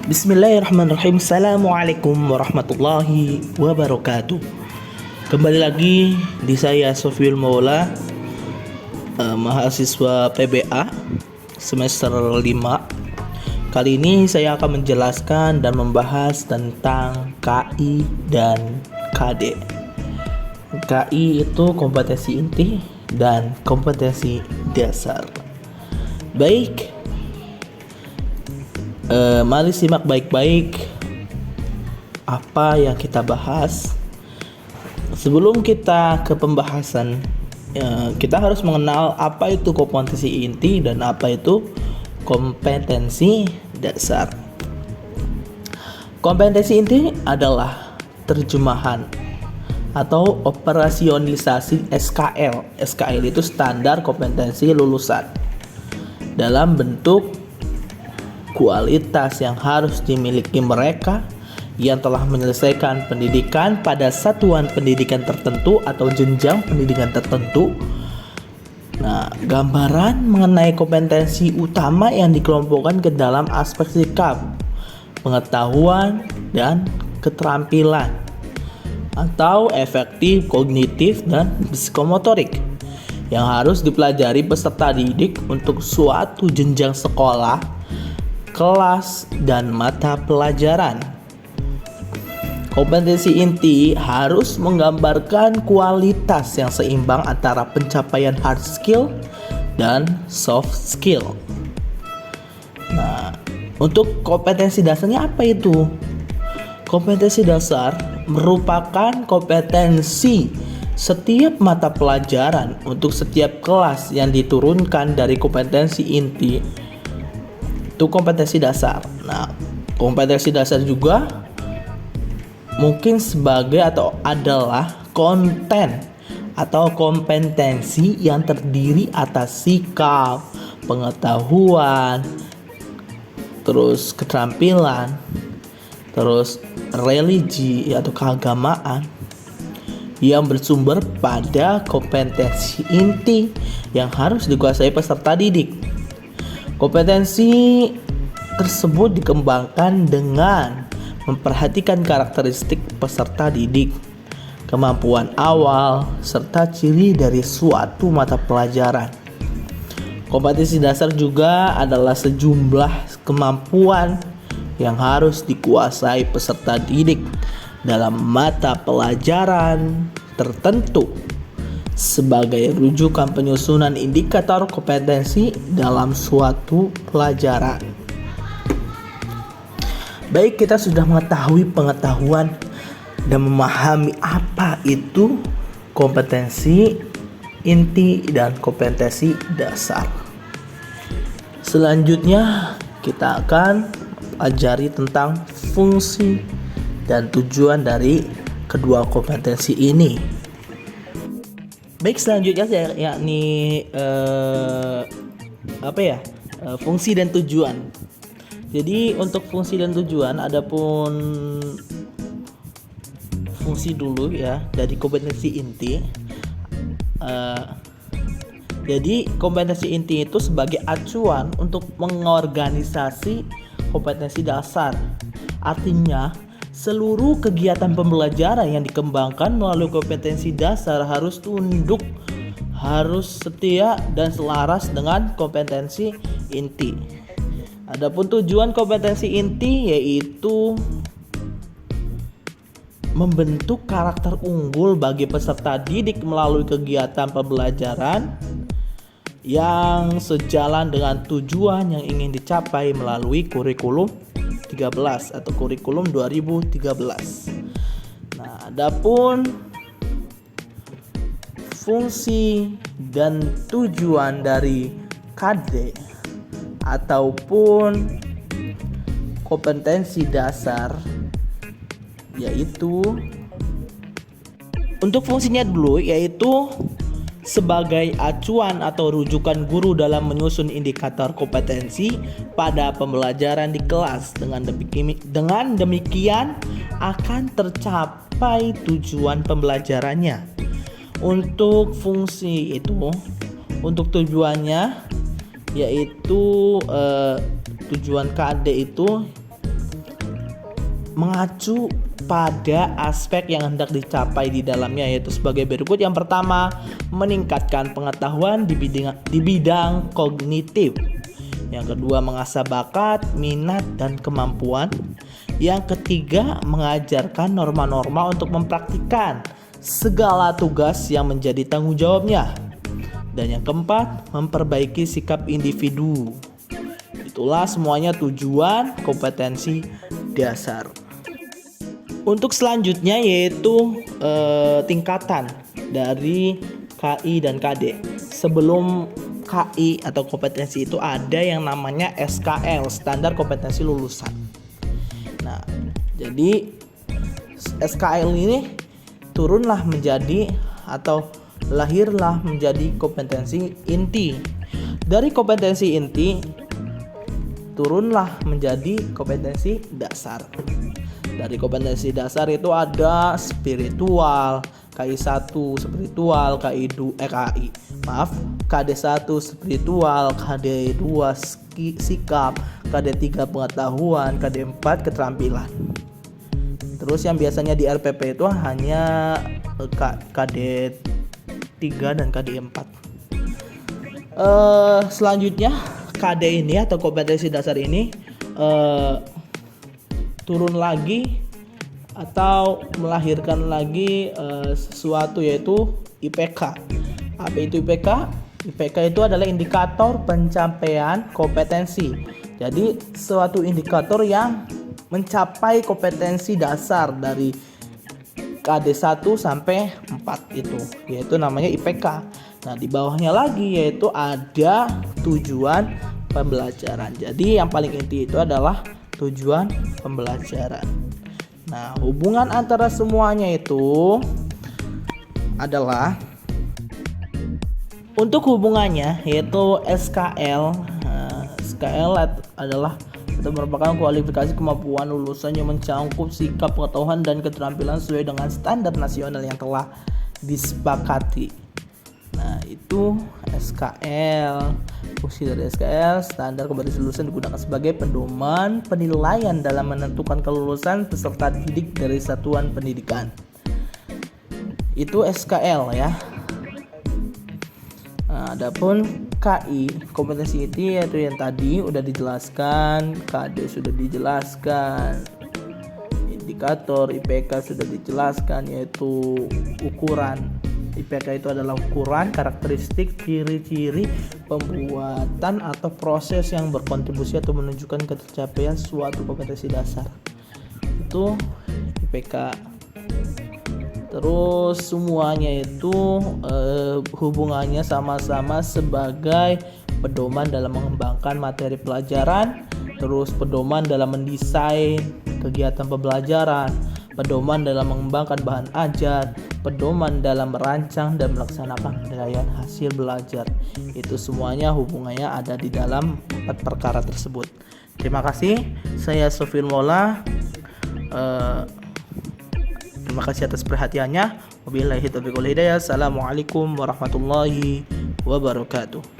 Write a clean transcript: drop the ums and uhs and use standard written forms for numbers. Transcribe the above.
Bismillahirrahmanirrahim. Assalamualaikum warahmatullahi wabarakatuh. Kembali lagi di saya Sofiul Maula, mahasiswa PBA semester 5. Kali ini saya akan menjelaskan dan membahas tentang KI dan KD. KI itu kompetensi inti dan kompetensi dasar. Baik, mari simak baik-baik apa yang kita bahas. Sebelum kita ke pembahasan, kita harus mengenal apa itu kompetensi inti dan apa itu kompetensi dasar. Kompetensi inti adalah terjemahan atau operasionalisasi SKL. SKL itu standar kompetensi lulusan dalam bentuk kualitas yang harus dimiliki mereka yang telah menyelesaikan pendidikan pada satuan pendidikan tertentu atau jenjang pendidikan tertentu. Nah, gambaran mengenai kompetensi utama yang dikelompokkan ke dalam aspek sikap, pengetahuan, dan keterampilan atau efektif kognitif dan psikomotorik yang harus dipelajari peserta didik untuk suatu jenjang sekolah, kelas, dan mata pelajaran. Kompetensi inti harus menggambarkan kualitas yang seimbang antara pencapaian hard skill dan soft skill. Nah, untuk kompetensi dasarnya apa itu? Kompetensi dasar merupakan kompetensi setiap mata pelajaran untuk setiap kelas yang diturunkan dari kompetensi inti. Itu kompetensi dasar. Nah, kompetensi dasar juga mungkin sebagai atau adalah konten atau kompetensi yang terdiri atas sikap, pengetahuan, terus keterampilan, terus religi atau keagamaan yang bersumber pada kompetensi inti yang harus dikuasai peserta didik. Kompetensi tersebut dikembangkan dengan memperhatikan karakteristik peserta didik, kemampuan awal, serta ciri dari suatu mata pelajaran. Kompetensi dasar juga adalah sejumlah kemampuan yang harus dikuasai peserta didik dalam mata pelajaran tertentu sebagai rujukan penyusunan indikator kompetensi dalam suatu pelajaran. Baik, kita sudah mengetahui pengetahuan dan memahami apa itu kompetensi inti dan kompetensi dasar. Selanjutnya kita akan pelajari tentang fungsi dan tujuan dari kedua kompetensi ini. Baik, selanjutnya yakni fungsi dan tujuan. Jadi untuk fungsi dan tujuan, adapun fungsi dulu ya dari kompetensi inti. Jadi kompetensi inti itu sebagai acuan untuk mengorganisasi kompetensi dasar. Artinya seluruh kegiatan pembelajaran yang dikembangkan melalui kompetensi dasar harus tunduk, harus setia dan selaras dengan kompetensi inti. Adapun tujuan kompetensi inti yaitu membentuk karakter unggul bagi peserta didik melalui kegiatan pembelajaran yang sejalan dengan tujuan yang ingin dicapai melalui kurikulum 13 atau kurikulum 2013. Nah, adapun fungsi dan tujuan dari KD ataupun kompetensi dasar yaitu untuk fungsinya dulu yaitu sebagai acuan atau rujukan guru dalam menyusun indikator kompetensi pada pembelajaran di kelas. Dengan demikian akan tercapai tujuan pembelajarannya. Untuk fungsi itu, untuk tujuannya yaitu tujuan KD itu mengacu pada aspek yang hendak dicapai di dalamnya, yaitu sebagai berikut. Yang pertama, meningkatkan pengetahuan di bidang kognitif. Yang kedua, mengasah bakat, minat, dan kemampuan. Yang ketiga, mengajarkan norma-norma untuk mempraktikkan segala tugas yang menjadi tanggung jawabnya. Dan yang keempat, memperbaiki sikap individu. Itulah semuanya tujuan kompetensi dasar. Untuk selanjutnya yaitu tingkatan dari KI dan KD. Sebelum KI atau kompetensi itu ada yang namanya SKL, standar kompetensi lulusan. Nah, jadi SKL ini turunlah menjadi atau lahirlah menjadi kompetensi inti. Dari kompetensi inti turunlah menjadi kompetensi dasar. Dari kompetensi dasar itu ada spiritual, KI1 spiritual, KD1 spiritual, KD2 sikap, KD3 pengetahuan, KD4 keterampilan. Terus yang biasanya di RPP itu hanya KD3 dan KD4. Selanjutnya KD ini atau kompetensi dasar ini turun lagi atau melahirkan lagi sesuatu, yaitu IPK. Apa itu IPK? IPK itu adalah indikator pencapaian kompetensi. Jadi suatu indikator yang mencapai kompetensi dasar dari KD1 sampai 4 itu, yaitu namanya IPK. Nah, di bawahnya lagi yaitu ada tujuan pembelajaran. Jadi yang paling inti itu adalah tujuan pembelajaran. Nah, hubungan antara semuanya itu adalah untuk hubungannya yaitu SKL. SKL adalah atau merupakan kualifikasi kemampuan lulusan yang mencakup sikap, pengetahuan, dan keterampilan sesuai dengan standar nasional yang telah disepakati. Nah, itu SKL. Fungsi dari SKL, standar kompetensi lulusan, digunakan sebagai pedoman penilaian dalam menentukan kelulusan peserta didik dari satuan pendidikan. Itu SKL ya. Nah, adapun KI, kompetensi inti, yaitu yang tadi udah dijelaskan, KD sudah dijelaskan, indikator IPK sudah dijelaskan, yaitu ukuran. IPK itu adalah ukuran, karakteristik, ciri-ciri pembuatan atau proses yang berkontribusi atau menunjukkan ketercapaian suatu kompetensi dasar. Itu IPK. Terus semuanya itu hubungannya sama-sama sebagai pedoman dalam mengembangkan materi pelajaran, terus pedoman dalam mendesain kegiatan pembelajaran, pedoman dalam mengembangkan bahan ajar, pedoman dalam merancang dan melaksanakan penilaian hasil belajar. Itu semuanya hubungannya ada di dalam 4 perkara tersebut. Terima kasih. Saya Sofil Mola. Terima kasih atas perhatiannya. Wabillahi taufiq wal hidayah. Assalamualaikum warahmatullahi wabarakatuh.